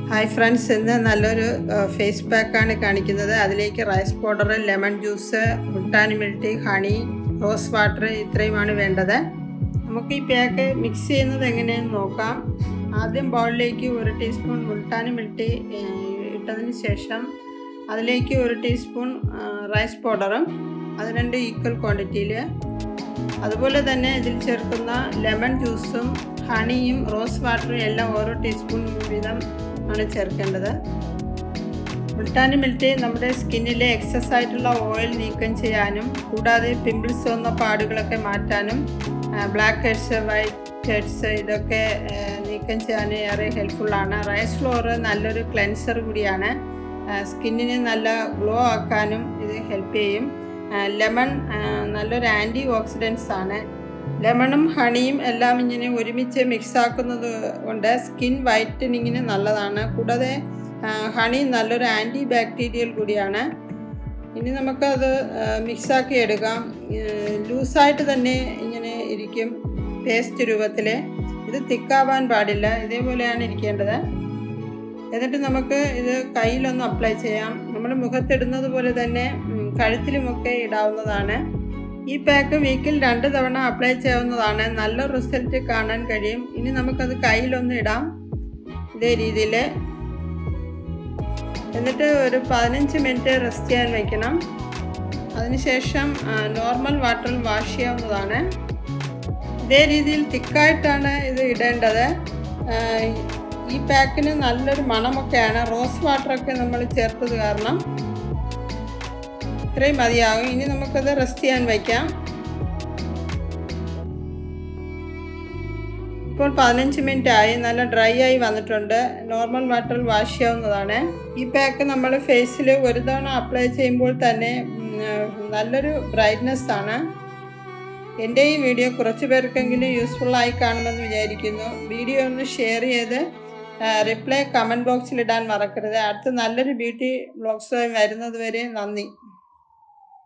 Hi friends, ഇന്ന് നല്ലൊരു face പാക്കാണ് കാണിക്കുന്നത്. അതിലേക്ക് rice powder, lemon juice, multani mitti, honey, rose water ഇത്രയുമാണ് വേണ്ടത്. നമുക്ക് ഈ പാക്ക് മിക്സ് ചെയ്യുന്നത് എങ്ങനെയെന്ന് നോക്കാം. ആദ്യം ബൗളിലേക്ക് 1 ടീസ്പൂൺ മുൾട്ടാനി മിൽട്ടി ഇട്ടതിന് ശേഷം അതിലേക്ക് 1 ടീസ്പൂൺ റൈസ് പൗഡറും, അത് 2 ഈക്വൽ ക്വാണ്ടിറ്റിയിൽ. അതുപോലെ തന്നെ ഇതിൽ ചേർക്കുന്ന ലെമൺ ജ്യൂസും ഹണിയും റോസ് വാട്ടറും എല്ലാം ഓരോ ടീസ്പൂൺ വീതം ആണ് ചേർക്കേണ്ടത്. മുൾട്ടാനി മിൽട്ടി നമ്മുടെ സ്കിന്നിലെ എക്സസ് ആയിട്ടുള്ള ഓയിൽ നീക്കം ചെയ്യാനും കൂടാതെ പിമ്പിൾസ് വന്ന പാടുകളൊക്കെ മാറ്റാനും ബ്ലാക്ക് ഹെഡ്സ്, വൈറ്റ് ഹെഡ്സ് ഇതൊക്കെ നീക്കം ചെയ്യാൻ ഏറെ ഹെൽപ്ഫുള്ളാണ്. റൈസ് ഫ്ലോർ നല്ലൊരു ക്ലെൻസർ കൂടിയാണ്. സ്കിന്നിനെ നല്ല ഗ്ലോ ആക്കാനും ഇത് ഹെൽപ്പ് ചെയ്യും. ലെമൺ നല്ലൊരു ആൻറ്റി ഓക്സിഡൻസ് ആണ്. ലെമണും ഹണിയും എല്ലാം ഇങ്ങനെ ഒരുമിച്ച് മിക്സ് ആക്കുന്നത് കൊണ്ട് സ്കിൻ വൈറ്റനിങ്ങിന് നല്ലതാണ്. കൂടാതെ ഹണി നല്ലൊരു ആൻറ്റി ബാക്ടീരിയൽ കൂടിയാണ്. ഇനി നമുക്കത് മിക്സാക്കി എടുക്കാം. ലൂസായിട്ട് തന്നെ ഇങ്ങനെ ഇരിക്കും പേസ്റ്റ് രൂപത്തിൽ. ഇത് തിക്കാവാൻ പാടില്ല, ഇതേപോലെയാണ് ഇരിക്കേണ്ടത്. എന്നിട്ട് നമുക്ക് ഇത് കയ്യിലൊന്ന് അപ്ലൈ ചെയ്യാം. നമ്മൾ മുഖത്തിടുന്നത് പോലെ തന്നെ കഴുത്തിലുമൊക്കെ ഇടാവുന്നതാണ്. ഈ പാക്ക് വീക്കിൽ 2 തവണ അപ്ലൈ ചെയ്യാവുന്നതാണ്. നല്ല റിസൾട്ട് കാണാൻ കഴിയും. ഇനി നമുക്കത് കയ്യിലൊന്ന് ഇടാം ഇതേ രീതിയിൽ. എന്നിട്ട് ഒരു 15 മിനിറ്റ് റെസ്റ്റ് ചെയ്യാൻ വയ്ക്കണം. അതിനുശേഷം നോർമൽ വാട്ടറിൽ വാഷ് ചെയ്യാവുന്നതാണ്. ഇതേ രീതിയിൽ തിക്കായിട്ടാണ് ഇത് ഇടേണ്ടത്. ഈ പാക്കിന് നല്ലൊരു മണമൊക്കെയാണ്. റോസ് വാട്ടറൊക്കെ നമ്മൾ ചേർത്തത് കാരണം ഇത്രയും മതിയാകും. ഇനി നമുക്കത് റെസ്റ്റ് ചെയ്യാൻ വയ്ക്കാം. ഇപ്പോൾ 15 മിനിറ്റ് ആയി. നല്ല ഡ്രൈ ആയി വന്നിട്ടുണ്ട്. നോർമൽ വാട്ടറിൽ വാഷ് ചെയ്യാവുന്നതാണ്. ഈ പാക്ക് നമ്മൾ ഫേസിൽ 1 തവണ അപ്ലൈ ചെയ്യുമ്പോൾ തന്നെ നല്ലൊരു ബ്രൈറ്റ്നെസ് ആണ്. എൻ്റെ ഈ വീഡിയോ കുറച്ച് പേർക്കെങ്കിലും യൂസ്ഫുള്ളായി കാണുമെന്ന് വിചാരിക്കുന്നു. വീഡിയോ ഒന്ന് ഷെയർ ചെയ്ത് റിപ്ലൈ കമൻറ്റ് ബോക്സിൽ ഇടാൻ മറക്കരുത്. അടുത്ത നല്ലൊരു ബ്യൂട്ടി വ്ളോഗ്സുമായി വരുന്നത് വരെ നന്ദി.